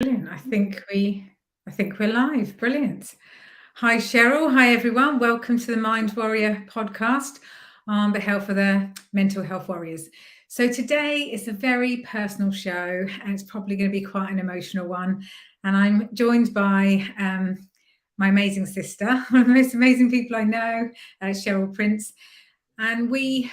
Brilliant. I think we're live. Brilliant. Hi, Cheryl. Hi, everyone. Welcome to the Mind Warrior podcast on behalf of the mental health warriors. So today is a very personal show, and it's probably going to be quite an emotional one. And I'm joined by my amazing sister, one of the most amazing people I know, Cheryl Prince. And we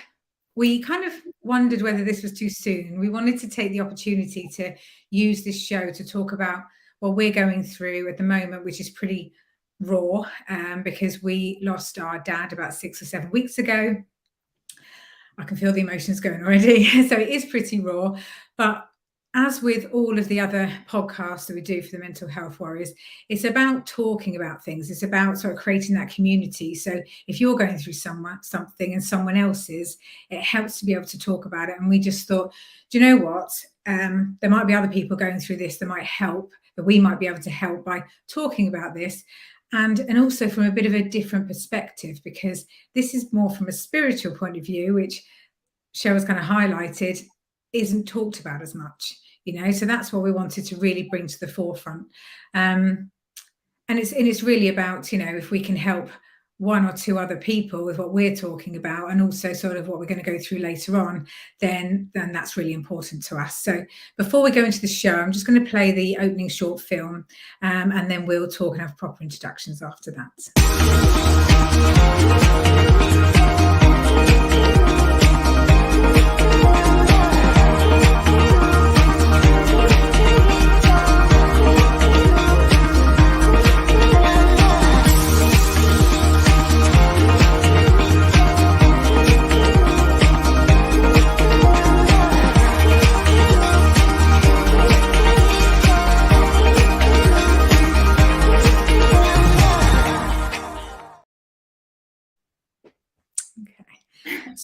kind of wondered whether this was too soon. We wanted to take the opportunity to use this show to talk about what we're going through at the moment, which is pretty raw, because we lost our dad about 6 or 7 weeks ago. I can feel the emotions going already. So it is pretty raw. But as with all of the other podcasts that we do for the mental health warriors, it's about talking about things. It's about sort of creating that community. So if you're going through something and someone else is, it helps to be able to talk about it. And we just thought, do you know what? There might be other people going through this that might help, that we might be able to help by talking about this. And also from a bit of a different perspective, because this is more from a spiritual point of view, which Cheryl's kind of highlighted, isn't talked about as much, so that's what we wanted to really bring to the forefront. And it's really about, if we can help one or two other people with what we're talking about, and also sort of what we're going to go through later on, then that's really important to us. So before we go into the show, I'm just going to play the opening short film, and then we'll talk and have proper introductions after that.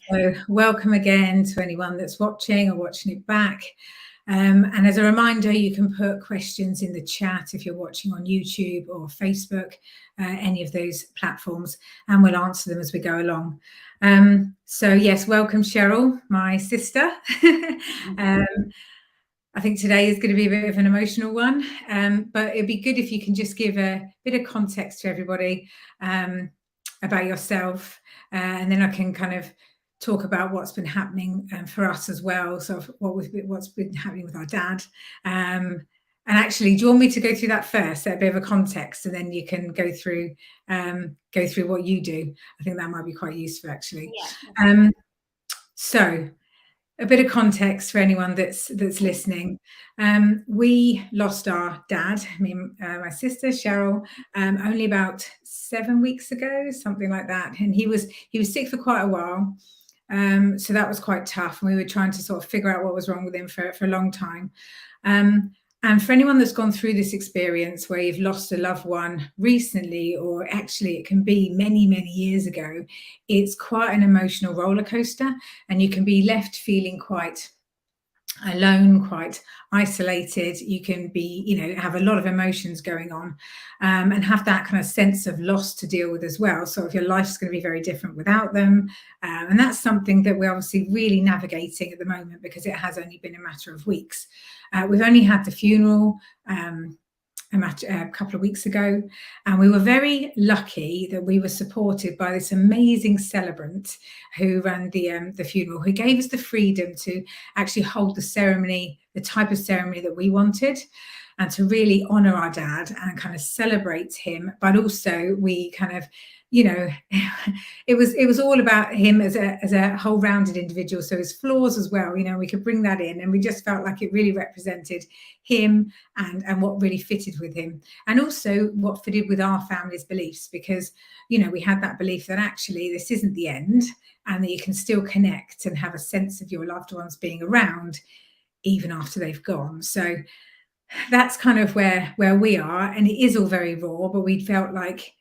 So welcome again to anyone that's watching or watching it back. And as a reminder, you can put questions in the chat if you're watching on YouTube or Facebook, any of those platforms, and we'll answer them as we go along. So yes, welcome Cheryl, my sister. I think today is going to be a bit of an emotional one, but it'd be good if you can just give a bit of context to everybody about yourself, and then I can kind of talk about what's been happening for us as well, sort of what's been happening with our dad. And actually, do you want me to go through that first, a bit of a context, and then you can go through what you do? I think that might be quite useful, actually. Yeah. So a bit of context for anyone that's listening. We lost our dad, my sister Cheryl, only about 7 weeks ago, something like that, and he was sick for quite a while. So that was quite tough, and we were trying to sort of figure out what was wrong with him for a long time. And for anyone that's gone through this experience where you've lost a loved one recently, or actually it can be many, many years ago, it's quite an emotional roller coaster, and you can be left feeling quite alone, quite isolated. You can be, have a lot of emotions going on, and have that kind of sense of loss to deal with as well. So if your life's going to be very different without them, and that's something that we're obviously really navigating at the moment, because it has only been a matter of weeks. We've only had the funeral a couple of weeks ago, and we were very lucky that we were supported by this amazing celebrant who ran the funeral, who gave us the freedom to actually hold the ceremony, the type of ceremony that we wanted, and to really honor our dad and kind of celebrate him. But also we kind of, it was all about him as a whole rounded individual. So his flaws as well, we could bring that in, and we just felt like it really represented him and what really fitted with him, and also what fitted with our family's beliefs, because we had that belief that actually this isn't the end, and that you can still connect and have a sense of your loved ones being around even after they've gone. So that's kind of where we are, and it is all very raw, but we felt like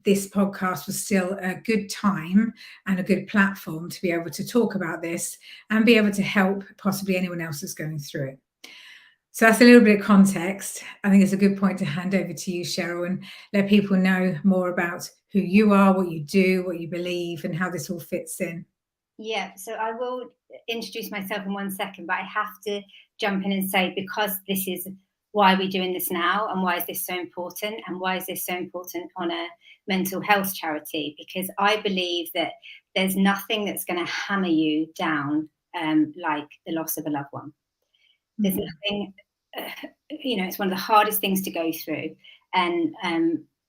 this podcast was still a good time and a good platform to be able to talk about this and be able to help possibly anyone else that's going through it. So that's a little bit of context. I think it's a good point to hand over to you, Cheryl, and let people know more about who you are, what you do, what you believe, and how this all fits in. Yeah, so I will introduce myself in 1 second, but I have to jump in and say, because this is why are we doing this now, and why is this so important, and why is this so important on a mental health charity? Because I believe that there's nothing that's going to hammer you down like the loss of a loved one. There's nothing, it's one of the hardest things to go through. And,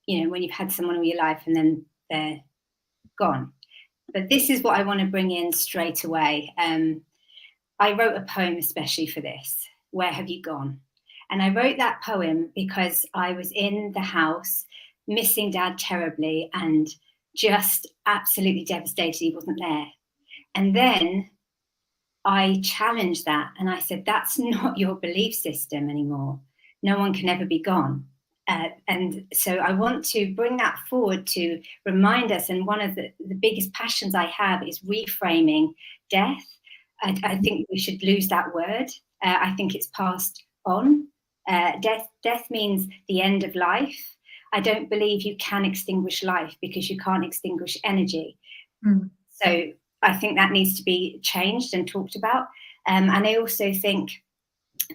when you've had someone all your life and then they're gone. But this is what I want to bring in straight away. I wrote a poem especially for this, Where Have You Gone? And I wrote that poem because I was in the house missing Dad terribly and just absolutely devastated he wasn't there. And then I challenged that and I said, that's not your belief system anymore. No one can ever be gone. And so I want to bring that forward to remind us. And one of the biggest passions I have is reframing death. I think we should lose that word. I think it's passed on. Death means the end of life. I don't believe you can extinguish life because you can't extinguish energy. So I think that needs to be changed and talked about. And I also think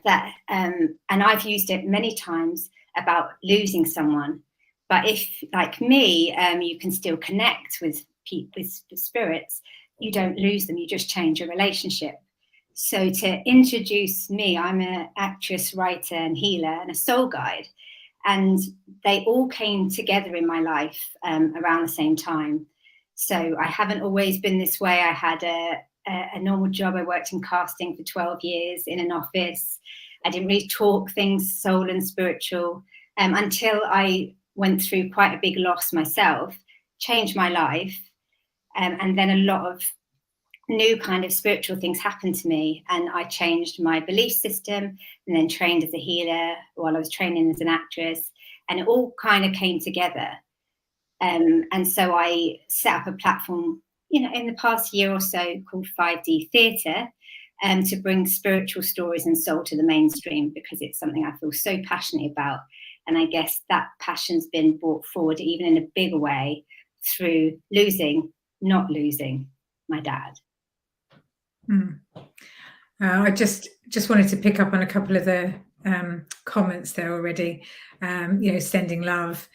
that, and I've used it many times about losing someone. But if, like me, you can still connect with spirits, you don't lose them, you just change your relationship. So to introduce me, I'm an actress, writer, and healer, and a soul guide. And they all came together in my life around the same time. So I haven't always been this way. I had a normal job. I worked in casting for 12 years in an office. I didn't really talk things soul and spiritual until I went through quite a big loss myself, changed my life. And then a lot of new kind of spiritual things happened to me, and I changed my belief system and then trained as a healer while I was training as an actress, and it all kind of came together. And so I set up a platform, in the past year or so called 5D Theatre, to bring spiritual stories and soul to the mainstream, because it's something I feel so passionate about. And I guess that passion's been brought forward even in a bigger way through not losing my dad. I just wanted to pick up on a couple of the comments there already. Sending love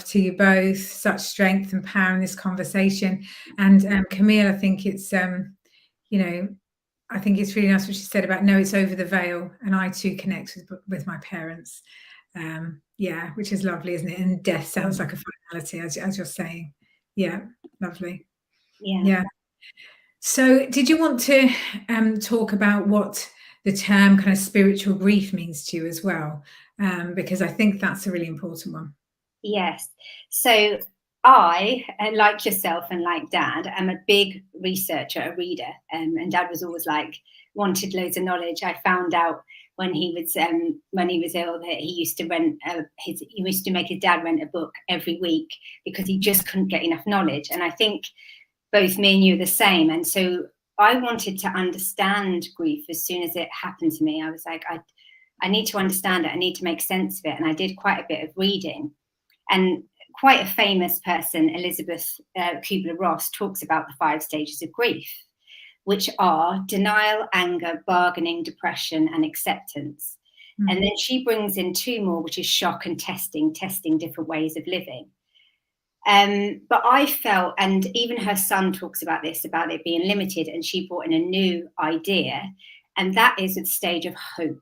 to you both. Such strength and power in this conversation. And Camille, I think it's I think it's really nice what she said about, no, it's over the veil, and I too connect with my parents. Which is lovely, isn't it? And death sounds like a finality, as you're saying. Yeah, lovely. Yeah. So did you want to talk about what the term kind of spiritual grief means to you as well? Because I think that's a really important one. Yes. So I, like yourself and like Dad, am a big researcher, a reader. And Dad was always wanted loads of knowledge. I found out when he was ill that he used to make his dad rent a book every week because he just couldn't get enough knowledge. And I think both me and you are the same. And so I wanted to understand grief as soon as it happened to me. I was like, I need to understand it. I need to make sense of it. And I did quite a bit of reading. And quite a famous person, Elizabeth Kubler-Ross, talks about the 5 stages of grief, which are denial, anger, bargaining, depression, and acceptance. And then she brings in 2 more, which is shock and testing different ways of living. But I felt, and even her son talks about this, about it being limited, and she brought in a new idea, and that is the stage of hope.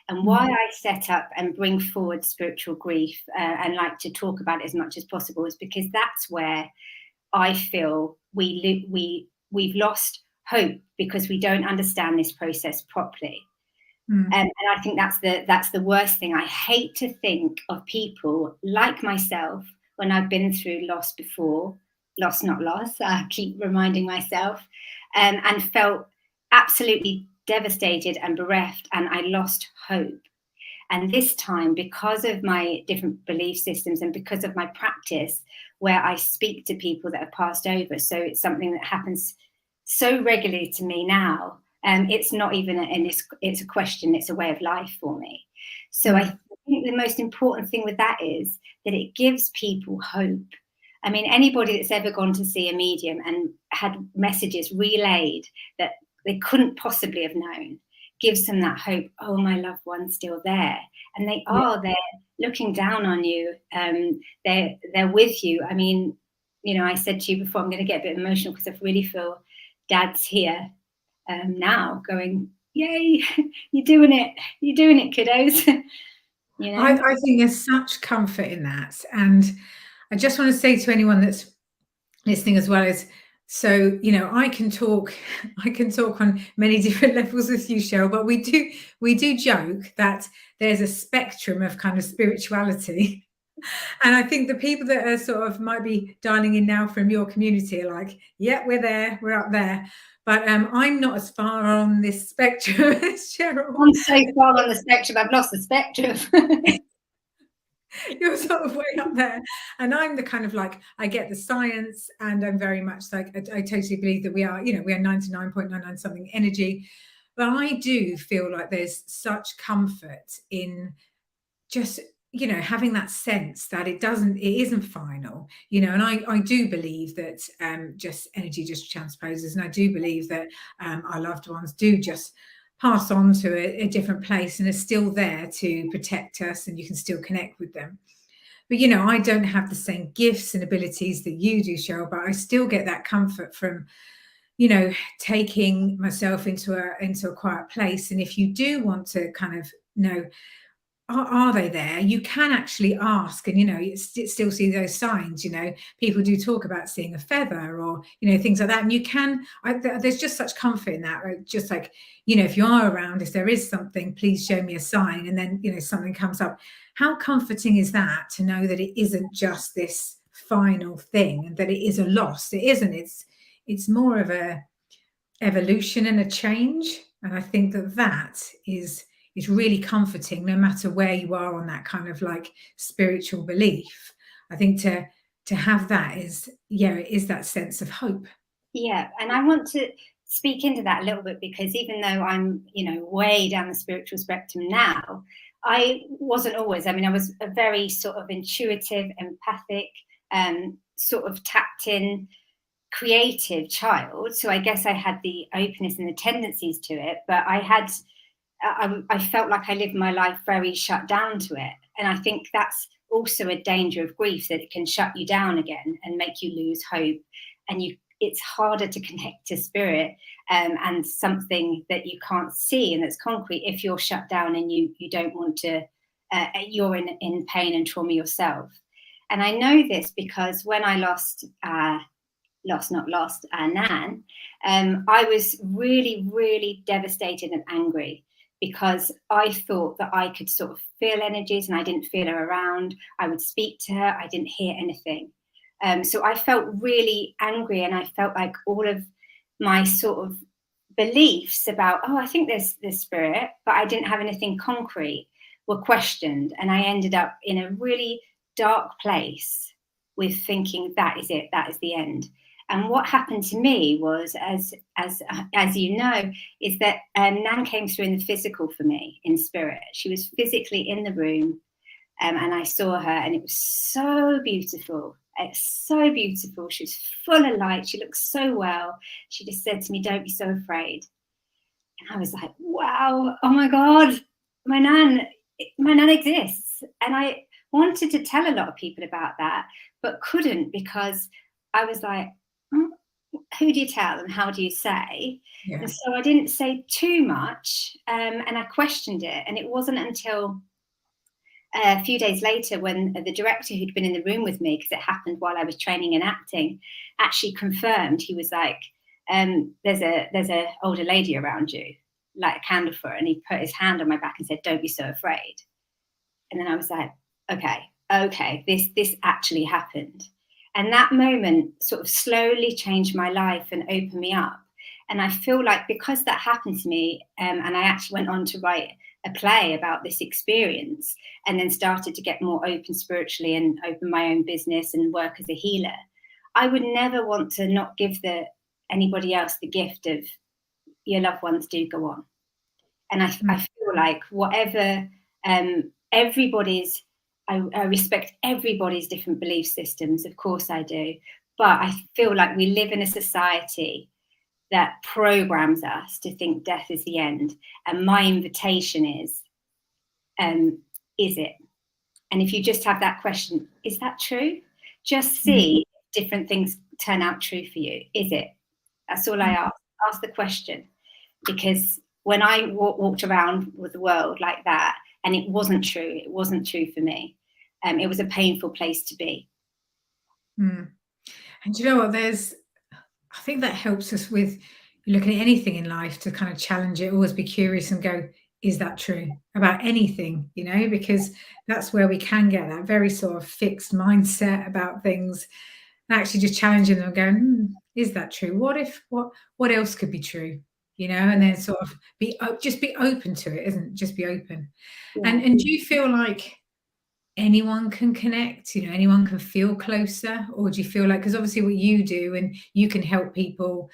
And why I set up and bring forward spiritual grief and like to talk about it as much as possible is because that's where I feel we've lost hope because we don't understand this process properly. And I think that's the worst thing. I hate to think of people like myself when I've been through loss before, loss, not loss, I keep reminding myself, and felt absolutely devastated and bereft, and I lost hope. And this time, because of my different belief systems and because of my practice, where I speak to people that have passed over, so it's something that happens so regularly to me now. It's not even it's a question, it's a way of life for me. So I think the most important thing with that is that it gives people hope. I mean, anybody that's ever gone to see a medium and had messages relayed that they couldn't possibly have known gives them that hope. Oh, my loved one's still there, and they are. They're looking down on you. They're with you. I mean, you know, I said to you before, I'm going to get a bit emotional because I really feel Dad's here now, going, "Yay, you're doing it, kiddos." You know, I think there's such comfort in that, and I just want to say to anyone that's listening as well is, so you know, I can talk on many different levels with you, Cheryl, but we do joke that there's a spectrum of kind of spirituality. And I think the people that are sort of might be dialing in now from your community are like, yeah, we're there, we're up there. But I'm not as far on this spectrum as Cheryl. I'm so far on the spectrum, I've lost the spectrum. You're sort of way up there, and I'm the kind of like, I get the science, and I'm very much like, I totally believe that we are 99.99 something energy, but I do feel like there's such comfort in just, you know, having that sense that it isn't final, you know. And I do believe that just energy just transposes, and I do believe that our loved ones do just pass on to a different place and are still there to protect us, and you can still connect with them. But you know, I don't have the same gifts and abilities that you do, Cheryl, but I still get that comfort from, you know, taking myself into a quiet place. And if you do want to kind of know, are they there, you can actually ask, and you know, you still see those signs. You know, people do talk about seeing a feather, or you know, things like that, and you can, there's just such comfort in that, right? Just like, you know, if you are around, if there is something, please show me a sign, and then, you know, something comes up. How comforting is that, to know that it isn't just this final thing, and that it is a loss? It isn't. It's more of a evolution and a change, and I think that is really comforting, no matter where you are on that kind of like spiritual belief. I think to have that is, it is that sense of hope. Yeah, and I want to speak into that a little bit, because even though I'm, you know, way down the spiritual spectrum now, I wasn't always. I mean, I was a very sort of intuitive, empathic, sort of tapped in, creative child. So I guess I had the openness and the tendencies to it, but I felt like I lived my life very shut down to it. And I think that's also a danger of grief, that it can shut you down again and make you lose hope. And it's harder to connect to spirit and something that you can't see and that's concrete, if you're shut down and you don't want to, you're in pain and trauma yourself. And I know this because when I lost Nan, I was really, really devastated and angry, because I thought that I could sort of feel energies and I didn't feel her around. I would speak to her, I didn't hear anything. So I felt really angry, and I felt like all of my sort of beliefs about, oh, I think there's this spirit, but I didn't have anything concrete, were questioned. And I ended up in a really dark place with thinking, that is it, that is the end. And what happened to me was, as you know, is that Nan came through in the physical for me, in spirit. She was physically in the room, and I saw her, and it was so beautiful. It's so beautiful. She was full of light. She looked so well. She just said to me, "Don't be so afraid." And I was like, wow, oh my God, my Nan exists. And I wanted to tell a lot of people about that, but couldn't, because I was like, who do you tell and how do you say? Yeah. And so I didn't say too much, and I questioned it. And it wasn't until a few days later, when the director who'd been in the room with me, because it happened while I was training in acting, actually confirmed. He was like, there's a older lady around you, like a candle for her. And he put his hand on my back and said, "Don't be so afraid." And then I was like, okay, this actually happened. And that moment sort of slowly changed my life and opened me up. And I feel like, because that happened to me, and I actually went on to write a play about this experience, and then started to get more open spiritually and open my own business and work as a healer, I would never want to not give anybody else the gift of, your loved ones do go on. And I feel like whatever, everybody's, I respect everybody's different belief systems, of course I do, but I feel like we live in a society that programs us to think death is the end. And my invitation is it? And if you just have that question, is that true? Just see if different things turn out true for you. Is it? That's all I ask. Ask the question. Because when I walked around with the world like that, and it wasn't true for me. It was a painful place to be. And you know what? I think that helps us with looking at anything in life, to kind of challenge it, always be curious and go, is that true about anything? You know, because that's where we can get that very sort of fixed mindset about things, and actually just challenging them and going, is that true? What else could be true? You know, and then sort of be open to it, isn't it? Just be open. Yeah. And do you feel like anyone can connect, you know, anyone can feel closer? Or do you feel like, because obviously what you do, and you can help people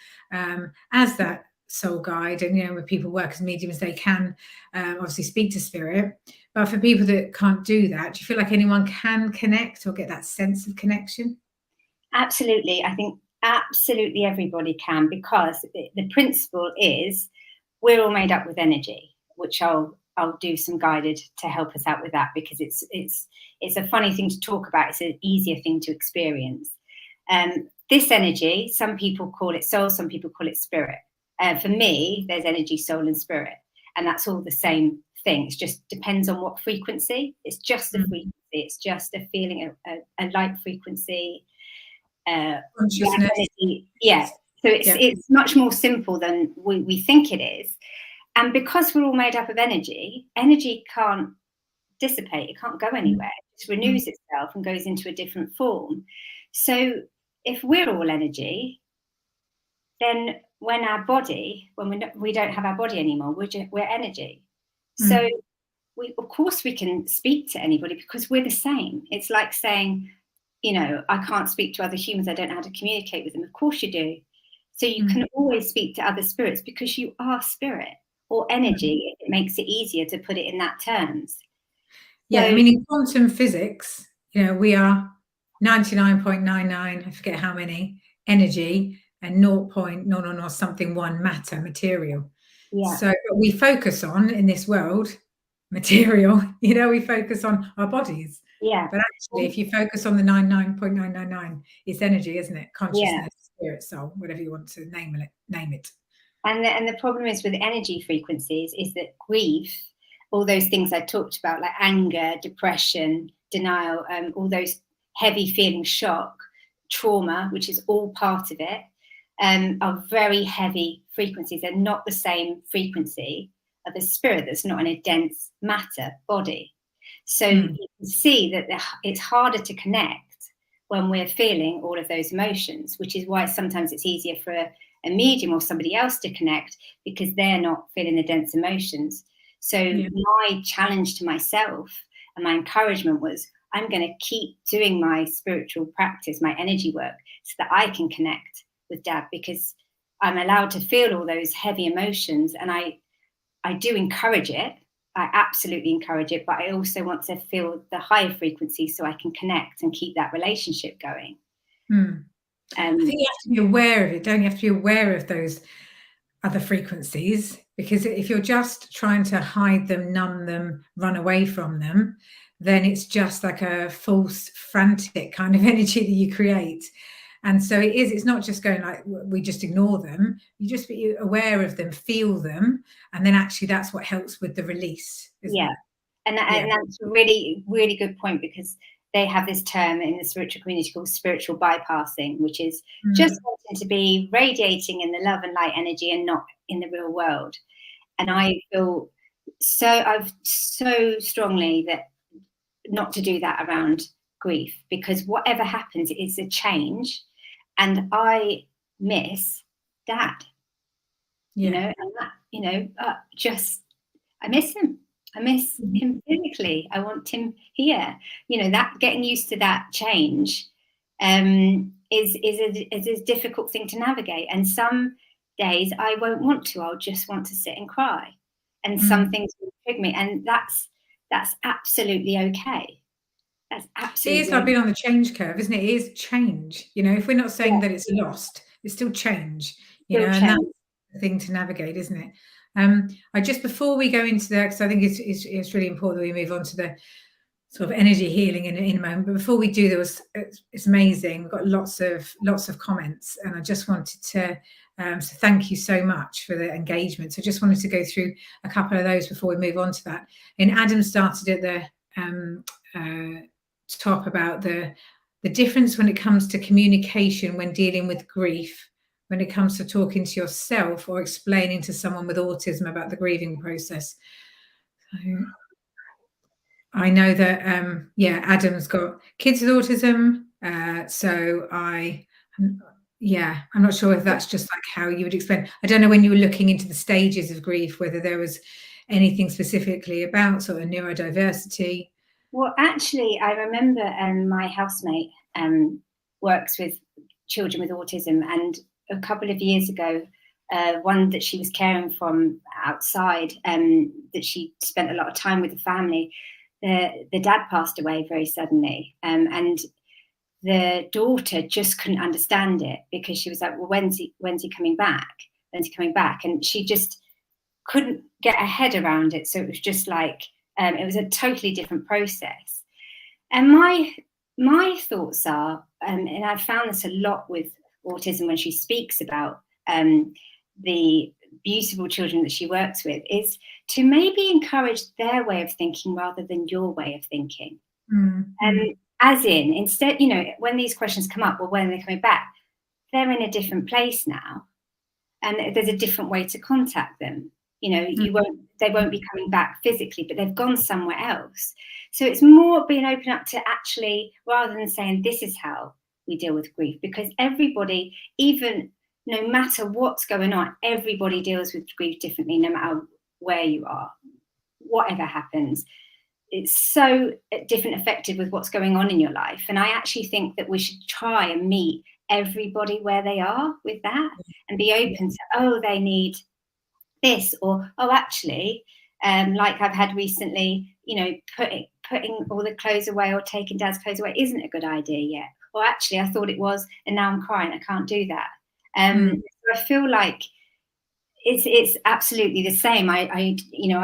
as that soul guide, and you know, when people work as mediums, they can obviously speak to spirit, but for people that can't do that, do you feel like anyone can connect or get that sense of connection? Absolutely. I think absolutely everybody can, because the principle is we're all made up with energy, which I'll do some guided to help us out with that, because it's a funny thing to talk about. It's an easier thing to experience. This energy, some people call it soul, some people call it spirit. For me, there's energy, soul, and spirit, and that's all the same thing. It just depends on what frequency. It's just a frequency. It's just a feeling, a light frequency. Consciousness. Yeah. So it's much more simple than we think it is. And because we're all made up of energy can't dissipate. It can't go anywhere. It just renews itself and goes into a different form. So if we're all energy, then when we don't have our body anymore, we're energy. So of course we can speak to anybody, because we're the same. It's like saying, you know, I can't speak to other humans. I don't know how to communicate with them. Of course you do. So you can always speak to other spirits, because you are spirit or energy. It makes it easier to put it in that terms. Yeah, I mean, in quantum physics, you know, we are 99.99, I forget how many, energy, and 0.000 something one matter, material. Yeah. So we focus on, in this world, material, you know, we focus on our bodies. Yeah. But actually, if you focus on the 99.999, it's energy, isn't it? Consciousness, spirit, soul, whatever you want to name it. And the problem is with energy frequencies is that grief, all those things I talked about, like anger, depression, denial, all those heavy feelings, shock, trauma, which is all part of it, are very heavy frequencies. They're not the same frequency of a spirit that's not in a dense matter body. So you can see that it's harder to connect when we're feeling all of those emotions, which is why sometimes it's easier for a medium or somebody else to connect, because they're not feeling the dense emotions. So my challenge to myself and my encouragement was, I'm going to keep doing my spiritual practice, my energy work, so that I can connect with Dad, because I'm allowed to feel all those heavy emotions. And I do encourage it. I absolutely encourage it, but I also want to feel the higher frequency so I can connect and keep that relationship going. I think you have to be aware of it, don't you? You have to be aware of those other frequencies, because if you're just trying to hide them, numb them, run away from them, then it's just like a false, frantic kind of energy that you create. And so it's not just going like we just ignore them. You just be aware of them, feel them, and then actually that's what helps with the release. Yeah. And that's a really, really good point, because they have this term in the spiritual community called spiritual bypassing, which is just wanting to be radiating in the love and light energy and not in the real world. And I feel so strongly that not to do that around grief, because whatever happens is a change, and I miss Dad, you know, and that, you know, I miss him. I miss him physically. I want him here. You know, that getting used to that change is a difficult thing to navigate. And some days I won't want to. I'll just want to sit and cry. And some things will trigger me, and that's absolutely okay. That's absolutely. It is like being on the change curve, isn't it? It is change. You know, if we're not saying that it's lost, it's still change. you know, and that's the thing to navigate, isn't it? I just, before we go into that, because I think it's really important that we move on to the sort of energy healing in a moment. But before we do, it's amazing. We've got lots of comments, and I just wanted to so thank you so much for the engagement. So just wanted to go through a couple of those before we move on to that. And Adam started at the top about the difference when it comes to communication when dealing with grief, when it comes to talking to yourself or explaining to someone with autism about the grieving process. So I know that Adam's got kids with autism, so I'm not sure if that's just like how you would explain. I don't know, when you were looking into the stages of grief, whether there was anything specifically about sort of neurodiversity. Well, actually, I remember my housemate works with children with autism, and a couple of years ago, one that she was caring from outside, that she spent a lot of time with the family, the dad passed away very suddenly, and the daughter just couldn't understand it, because she was like, well, when's he coming back? When's he coming back? And she just couldn't get her head around it. So it was just like, it was a totally different process. And my thoughts are, and I've found this a lot with autism when she speaks about the beautiful children that she works with, is to maybe encourage their way of thinking rather than your way of thinking. And as in, instead, you know, when these questions come up, well, when are they coming back? They're in a different place now, and there's a different way to contact them. You know, they won't be coming back physically, but they've gone somewhere else. So it's more being open up to actually, rather than saying this is how we deal with grief, because everybody, even no matter what's going on, everybody deals with grief differently, no matter where you are, whatever happens. It's so different affected with what's going on in your life. And I actually think that we should try and meet everybody where they are with that, and be open to, oh, they need this, or oh, actually, like I've had recently, you know, putting all the clothes away or taking dad's clothes away isn't a good idea yet. Or actually, I thought it was, and now I'm crying, I can't do that. So I feel like it's absolutely the same. I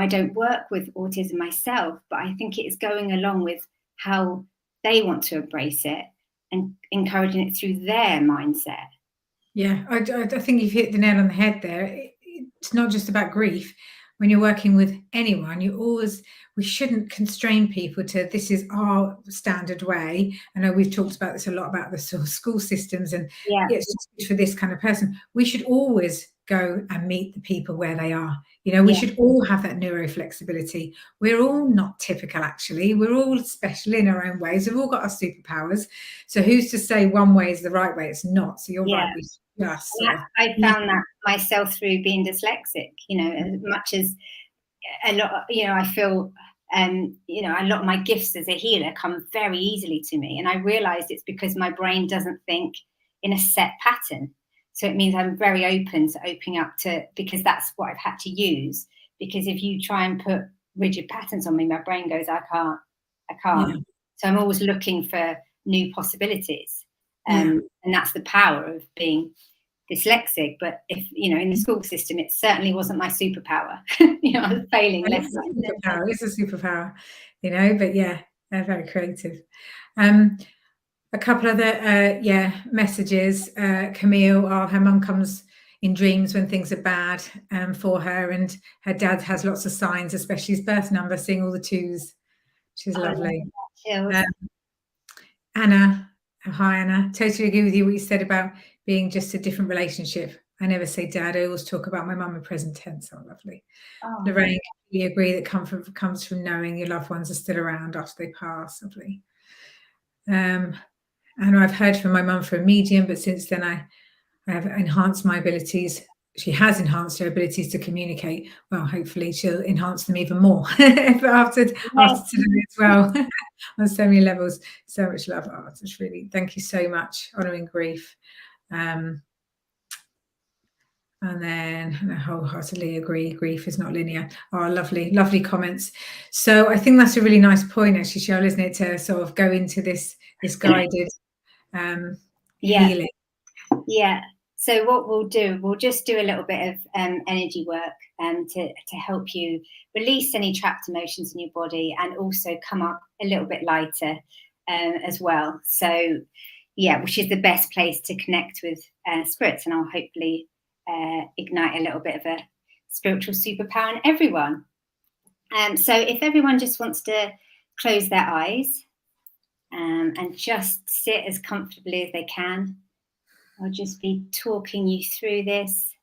don't work with autism myself, but I think it is going along with how they want to embrace it and encouraging it through their mindset. Yeah, I think you've hit the nail on the head there. It's not just about grief. When you're working with anyone, we shouldn't constrain people to, this is our standard way. I know we've talked about this a lot, about the sort of school systems, and it's just for this kind of person. We should always go and meet the people where they are. You know, we should all have that neuroflexibility. We're all not typical, actually. We're all special in our own ways. We've all got our superpowers. So who's to say one way is the right way? It's not. So you're right. I found that myself through being dyslexic, you know, as much as a lot, you know, I feel, you know, a lot of my gifts as a healer come very easily to me. And I realized it's because my brain doesn't think in a set pattern. So it means I'm very open to opening up to, because that's what I've had to use. Because if you try and put rigid patterns on me, my brain goes, I can't. Yeah. So I'm always looking for new possibilities. And that's the power of being dyslexic. But if, you know, in the school system, it certainly wasn't my superpower. You know, I was failing left, right, and center. It's a superpower, you know, but yeah, they're very creative. A couple other messages. Camille, her mum comes in dreams when things are bad for her, and her dad has lots of signs, especially his birth number, seeing all the twos. She's lovely. Anna, hi Anna, totally agree with you what you said about being just a different relationship. I never say dad, I always talk about my mum in present tense. Oh, lovely. Lorraine, we agree that comes from knowing your loved ones are still around after they pass. Lovely. And I've heard from my mum for a medium, but since then I have enhanced my abilities. She has enhanced her abilities to communicate. Well, hopefully she'll enhance them even more after today as well. On so many levels. So much love. Oh, it's really, thank you so much. Honouring grief. And then I wholeheartedly agree, grief is not linear. Oh, lovely, lovely comments. So I think that's a really nice point, actually, Cheryl, isn't it, to sort of go into this guided healing. Yeah. So what we'll do, we'll just do a little bit of energy work to help you release any trapped emotions in your body and also come up a little bit lighter as well. So yeah, which is the best place to connect with spirits, and I'll hopefully ignite a little bit of a spiritual superpower in everyone. So if everyone just wants to close their eyes and just sit as comfortably as they can, I'll just be talking you through this.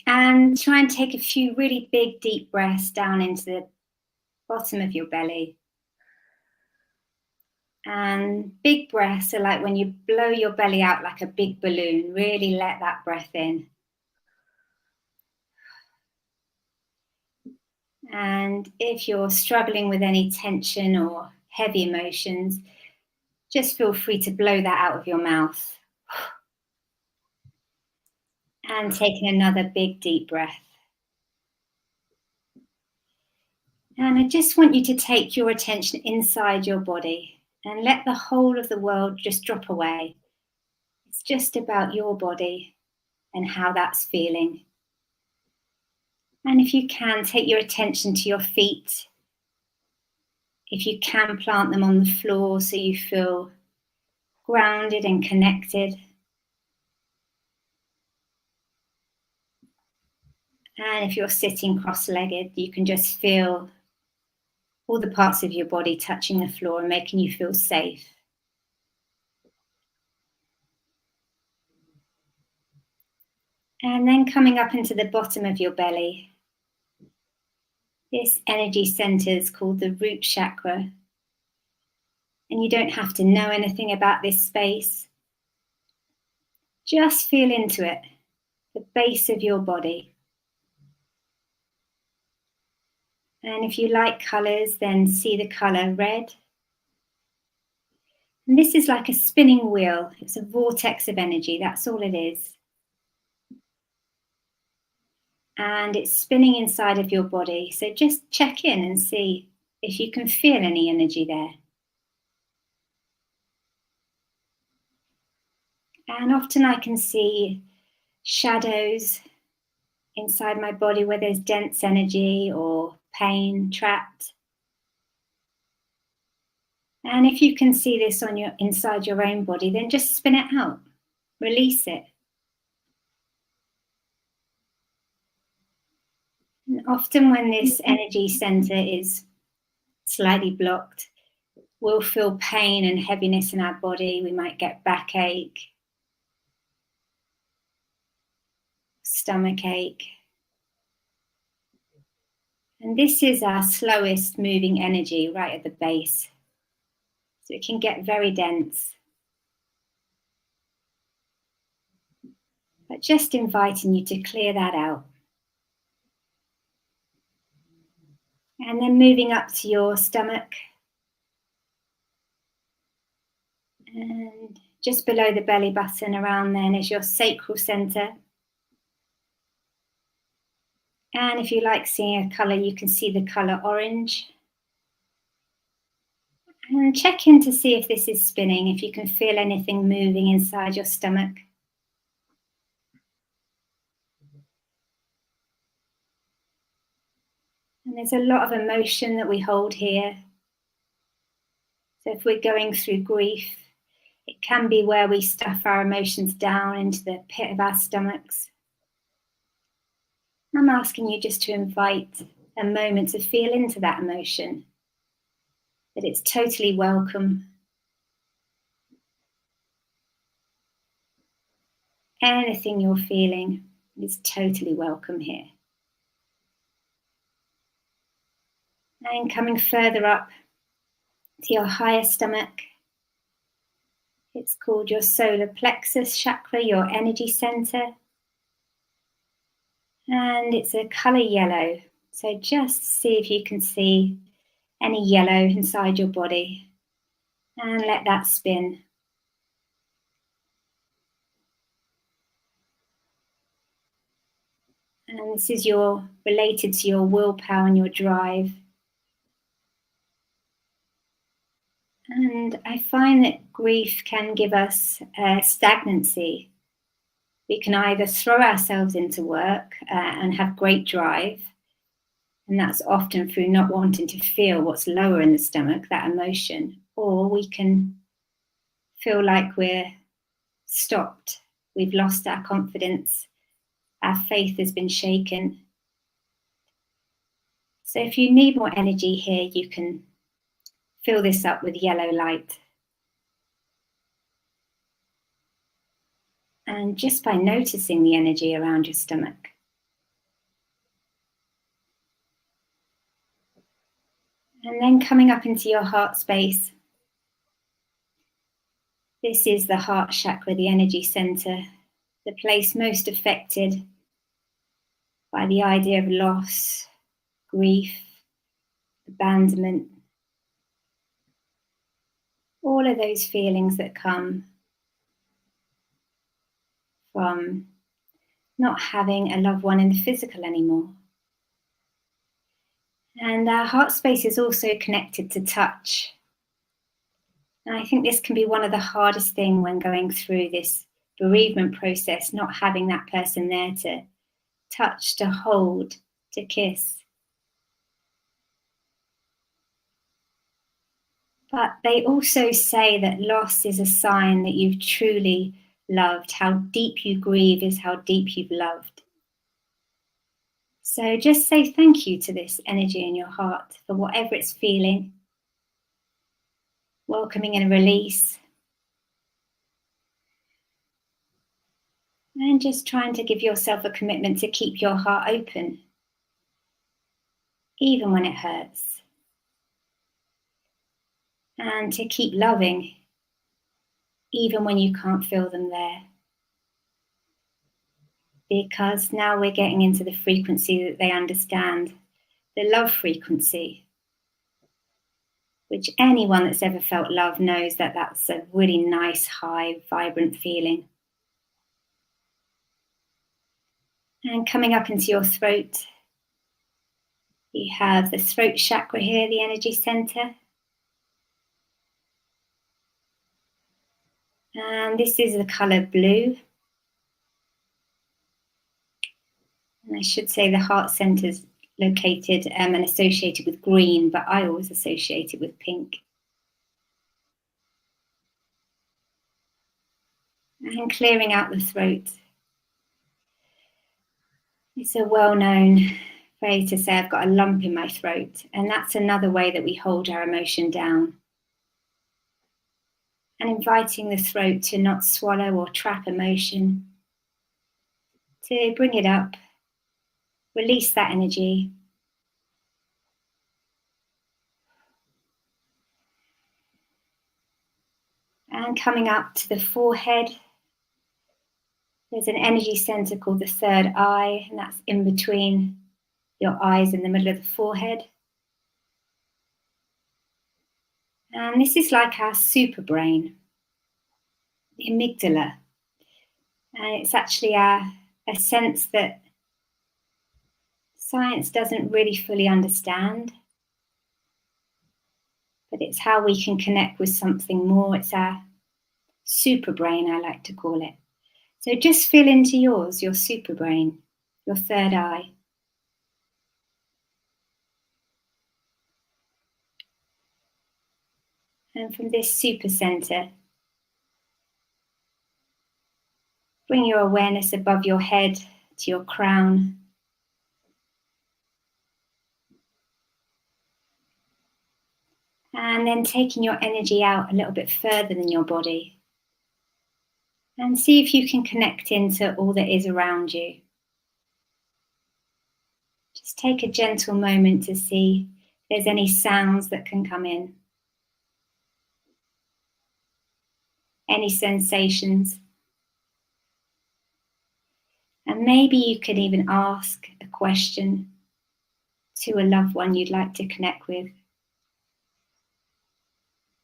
And try and take a few really big, deep breaths down into the bottom of your belly. And big breaths are like when you blow your belly out like a big balloon. Really let that breath in. And if you're struggling with any tension or heavy emotions, just feel free to blow that out of your mouth. And taking another big, deep breath. And I just want you to take your attention inside your body and let the whole of the world just drop away. It's just about your body and how that's feeling. And if you can, take your attention to your feet. If you can, plant them on the floor so you feel grounded and connected. And if you're sitting cross-legged, you can just feel all the parts of your body touching the floor and making you feel safe. And then coming up into the bottom of your belly, this energy center is called the root chakra. And you don't have to know anything about this space. Just feel into it, the base of your body. And if you like colors, then see the color red. And this is like a spinning wheel. It's a vortex of energy. That's all it is. And it's spinning inside of your body. So just check in and see if you can feel any energy there. And often I can see shadows inside my body where there's dense energy or pain trapped. And if you can see this on inside your own body, then just spin it out, release it. And often when this energy center is slightly blocked, we'll feel pain and heaviness in our body. We might get backache, stomach ache. And this is our slowest moving energy right at the base. So it can get very dense. But just inviting you to clear that out. And then moving up to your stomach. And just below the belly button around then is your sacral center. And if you like seeing a color, you can see the color orange. And check in to see if this is spinning, if you can feel anything moving inside your stomach. And there's a lot of emotion that we hold here. So if we're going through grief, it can be where we stuff our emotions down into the pit of our stomachs. I'm asking you just to invite a moment to feel into that emotion, that it's totally welcome. Anything you're feeling is totally welcome here. And coming further up to your higher stomach, it's called your solar plexus chakra, your energy center. And it's a color yellow. So just see if you can see any yellow inside your body and let that spin. And this is related to your willpower and your drive. And I find that grief can give us stagnancy. We can either throw ourselves into work and have great drive, and that's often through not wanting to feel what's lower in the stomach, that emotion, or we can feel like we're stopped. We've lost our confidence. Our faith has been shaken. So if you need more energy here, you can fill this up with yellow light. And just by noticing the energy around your stomach. And then coming up into your heart space. This is the heart chakra, the energy center, the place most affected by the idea of loss, grief, abandonment, all of those feelings that come from not having a loved one in the physical anymore. And our heart space is also connected to touch. And I think this can be one of the hardest things when going through this bereavement process, not having that person there to touch, to hold, to kiss. But they also say that loss is a sign that you've truly loved. How deep you grieve is how deep you've loved. So just say thank you to this energy in your heart for whatever it's feeling. Welcoming and release. And just trying to give yourself a commitment to keep your heart open, even when it hurts. And to keep loving, even when you can't feel them there. Because now we're getting into the frequency that they understand, the love frequency, which anyone that's ever felt love knows that that's a really nice, high, vibrant feeling. And coming up into your throat, you have the throat chakra here, the energy center. And this is the color blue. And I should say the heart center is located and associated with green, but I always associate it with pink. And clearing out the throat. It's a well-known phrase to say, I've got a lump in my throat. And that's another way that we hold our emotion down. And inviting the throat to not swallow or trap emotion, to bring it up, release that energy. And coming up to the forehead, there's an energy center called the third eye, and that's in between your eyes in the middle of the forehead. And this is like our super brain, the amygdala. And it's actually a sense that science doesn't really fully understand. But it's how we can connect with something more. It's our super brain, I like to call it. So just feel into yours, your super brain, your third eye. And from this super center, bring your awareness above your head to your crown. And then taking your energy out a little bit further than your body. And see if you can connect into all that is around you. Just take a gentle moment to see if there's any sounds that can come in. Any sensations. And maybe you could even ask a question to a loved one you'd like to connect with.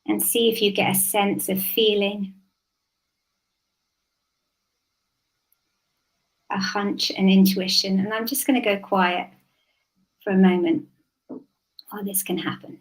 And see if you get a sense of feeling, a hunch, and intuition. And I'm just going to go quiet for a moment while this can happen.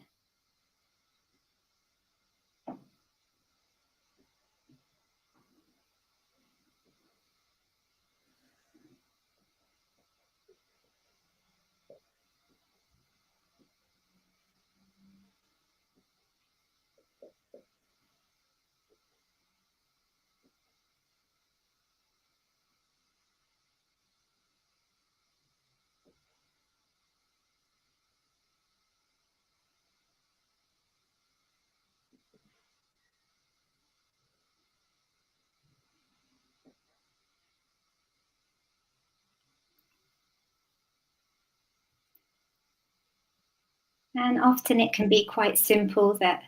And often it can be quite simple that,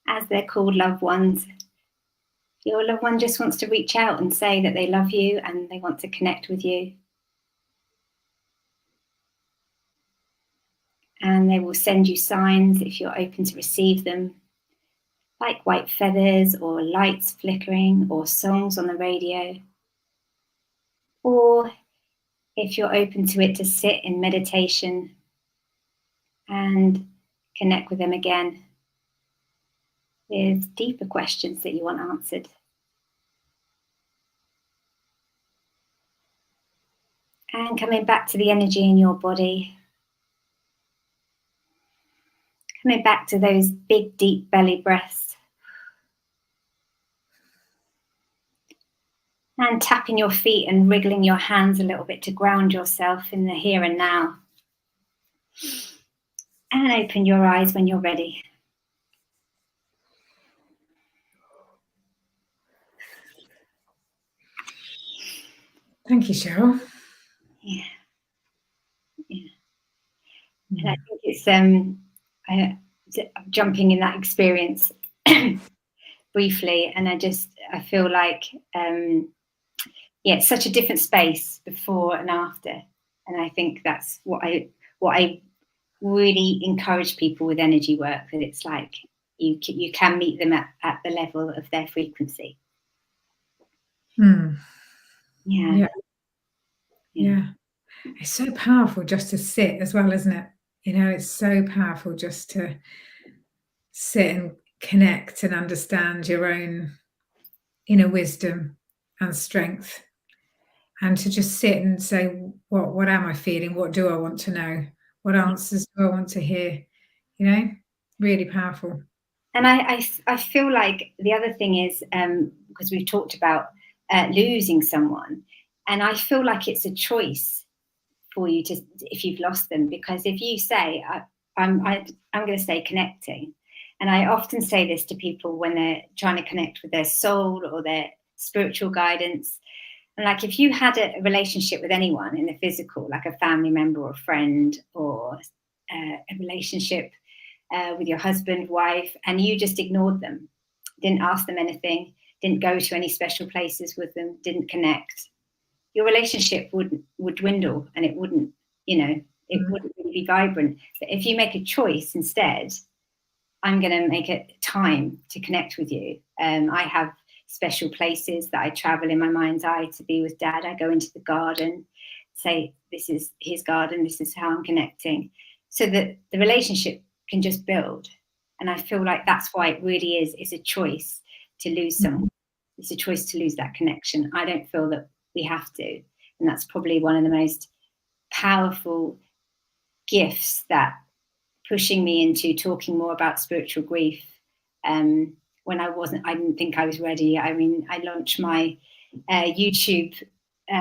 as they're called loved ones, your loved one just wants to reach out and say that they love you and they want to connect with you. And they will send you signs if you're open to receive them, like white feathers or lights flickering or songs on the radio. Or if you're open to it, to sit in meditation and connect with them again with deeper questions that you want answered. And coming back to the energy in your body, coming back to those big, deep belly breaths. And tapping your feet and wriggling your hands a little bit to ground yourself in the here and now. And open your eyes when you're ready. Thank you, Cheryl. Yeah. And I think it's jumping in that experience briefly, and I feel like it's such a different space before and after, and I think that's what I really encourage people with energy work, that it's like you can meet them at the level of their frequency. Yeah. It's so powerful just to sit as well, isn't it? It's so powerful just to sit and connect and understand your own inner wisdom and strength, and to just sit and say, what am I feeling? What do I want to know? What answers do I want to hear? Really powerful. And I feel like the other thing is, because we've talked about losing someone, and I feel like it's a choice for you to, if you've lost them, because if you say, I'm going to stay connecting, and I often say this to people when they're trying to connect with their soul or their spiritual guidance, and like if you had a relationship with anyone in the physical, like a family member or a friend, or a relationship with your husband, wife, and you just ignored them, didn't ask them anything, didn't go to any special places with them, didn't connect, your relationship would dwindle, and it wouldn't, it wouldn't really be vibrant. But if you make a choice instead, I'm going to make it time to connect with you. I have special places that I travel in my mind's eye to be with Dad. I go into the garden, say, this is his garden, this is how I'm connecting, so that the relationship can just build. And I feel like that's why it really is a choice to lose someone. It's a choice to lose that connection. I don't feel that we have to. And that's probably one of the most powerful gifts that pushing me into talking more about spiritual grief. When I didn't think I was ready. I mean, I launched my YouTube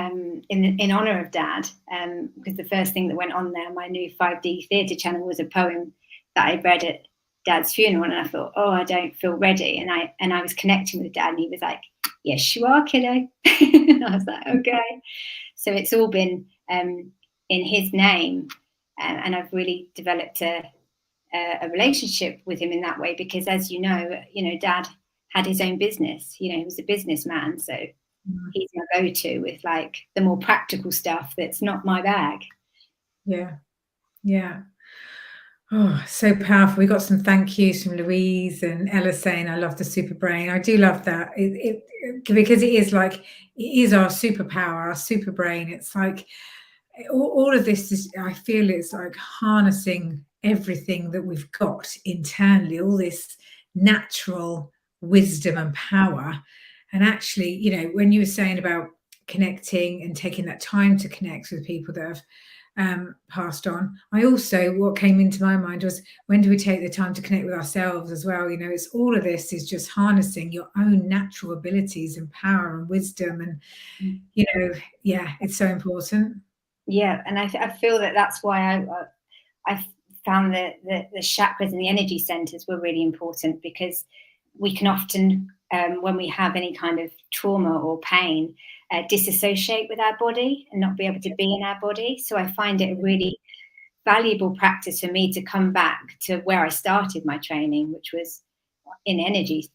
in honor of Dad, because the first thing that went on there, my new 5D theatre channel, was a poem that I read at Dad's funeral, and I thought, oh, I don't feel ready. And I was connecting with Dad, and he was like, yes, you are, kiddo. And I was like, okay. So it's all been in his name, and I've really developed a relationship with him in that way, because, as you know, Dad had his own business. He was a businessman, so he's my go-to with like the more practical stuff that's not my bag. Yeah. Oh, so powerful. We got some thank yous from Louise and Ella saying, I love the super brain. I do love that. Because it is our superpower, our super brain. It's like all of this is, I feel it's like harnessing everything that we've got internally, all this natural wisdom and power. And actually, when you were saying about connecting and taking that time to connect with people that have passed on, what came into my mind was, when do we take the time to connect with ourselves as well? It's all of this is just harnessing your own natural abilities and power and wisdom, and it's so important. And I feel that that's why I found that the chakras and the energy centers were really important, because we can often, when we have any kind of trauma or pain, disassociate with our body and not be able to be in our body. So I find it a really valuable practice for me to come back to where I started my training, which was in energy.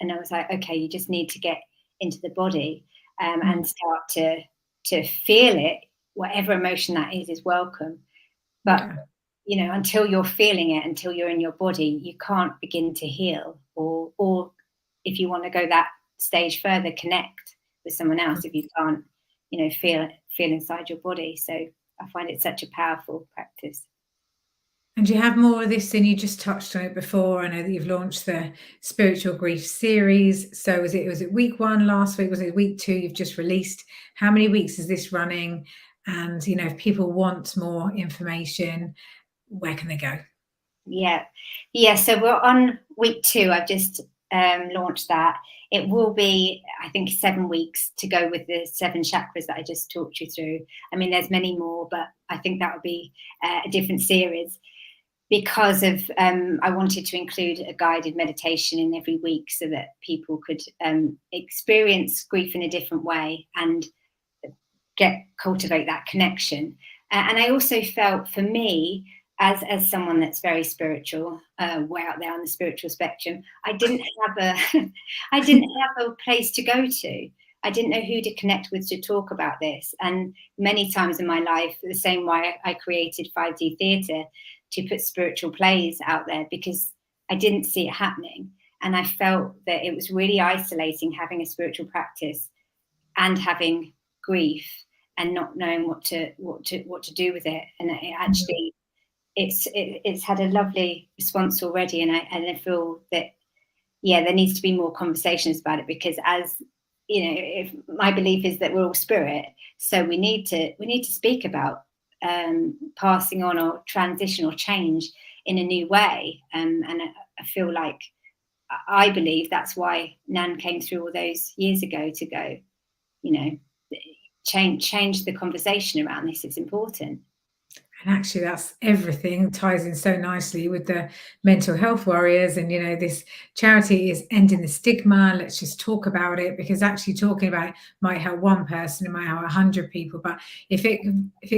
And I was like, okay, you just need to get into the body and start to feel it. Whatever emotion that is welcome. But you know, until you're feeling it, until you're in your body, you can't begin to heal, or if you want to go that stage further, connect with someone else if you can't, you know, feel inside your body. So I find it such a powerful practice. And you have more of this, and you just touched on it before. I know that you've launched the Spiritual Grief series. So was it week 1 last week? Was it week 2 you've just released? How many weeks is this running? And, you know, if people want more information, where can they go? Yeah. So we're on week 2. I've just launched that. It will be, I think, 7 weeks to go with the 7 chakras that I just talked you through. I mean, there's many more, but I think that would be a different series, because of I wanted to include a guided meditation in every week so that people could experience grief in a different way and cultivate that connection. And I also felt, for me, as someone that's very spiritual, way out there on the spiritual spectrum, I didn't have a place to go to. I didn't know who to connect with to talk about this. And many times in my life, the same way I created 5D Theatre, to put spiritual plays out there, because I didn't see it happening. And I felt that it was really isolating, having a spiritual practice and having grief and not knowing what to do with it. And it actually, it's had a lovely response already. And I feel that, yeah, there needs to be more conversations about it, because, as you know, if my belief is that we're all spirit, so we need to speak about passing on or transition or change in a new way. And I feel like, I believe that's why Nan came through all those years ago, to go, you know, change the conversation around this. It's important. And actually, that's everything ties in so nicely with the mental health warriors. And, you know, this charity is ending the stigma. Let's just talk about it, because actually talking about it might help one person, it might help 100 people. But if it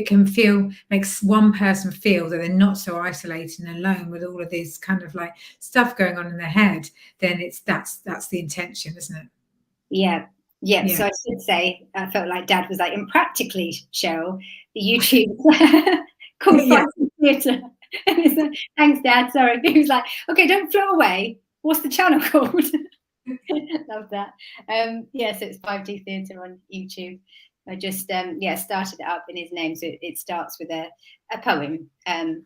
can makes one person feel that they're not so isolated and alone with all of this kind of like stuff going on in their head, then that's the intention, isn't it? Yeah. So I should say, I felt like Dad was like, and practically, Cheryl, the YouTube called 5D Theatre. Thanks, Dad. Sorry. He was like, okay, don't float away. What's the channel called? Love that. So it's 5D Theatre on YouTube. I just started it up in his name. So it starts with a poem, and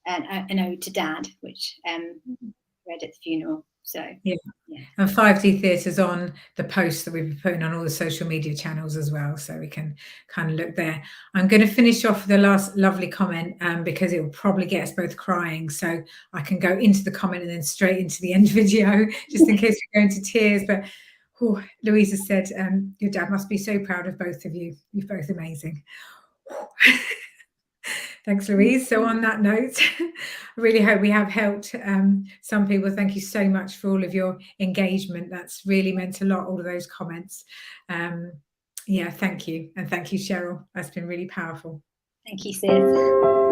an ode to Dad, which read at the funeral. So And 5D Theatre's on the posts that we've been putting on all the social media channels as well, so we can kind of look there. I'm going to finish off with the last lovely comment, because it will probably get us both crying, so I can go into the comment and then straight into the end video, just in case we go into tears. But Louisa said, your dad must be so proud of both of you. You're both amazing. Thanks, Louise. So on that note, I really hope we have helped some people. Thank you so much for all of your engagement. That's really meant a lot, all of those comments. Thank you. And thank you, Cheryl. That's been really powerful. Thank you, Sis.